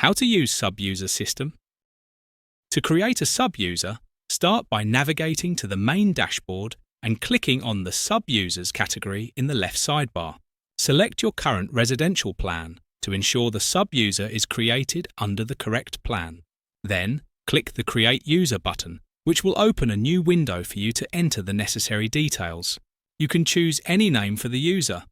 How to use sub-user system. To create a sub-user, start by navigating to the main dashboard and clicking on the Sub-Users category in the left sidebar. Select your current residential plan to ensure the sub-user is created under the correct plan. Then, click the Create User button, which will open a new window for you to enter the necessary details. You can choose any name for the user,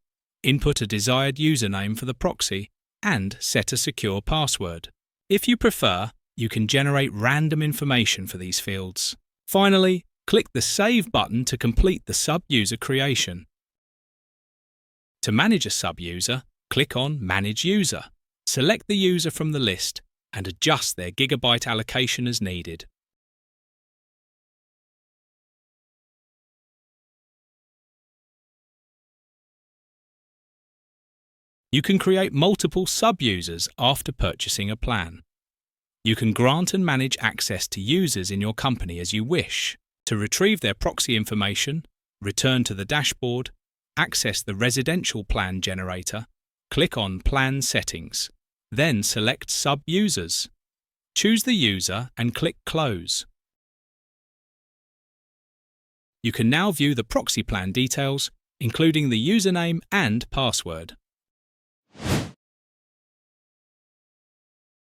input a desired username for the proxy, and set a secure password. If you prefer, you can generate random information for these fields. Finally, click the Save button to complete the sub-user creation. To manage a sub-user, click on Manage User. Select the user from the list and adjust their gigabyte allocation as needed. You can create multiple sub-users after purchasing a plan. You can grant and manage access to users in your company as you wish. To retrieve their proxy information, return to the dashboard, access the residential plan generator, click on Plan Settings, then select Sub-Users. Choose the user and click Close. You can now view the proxy plan details, including the username and password.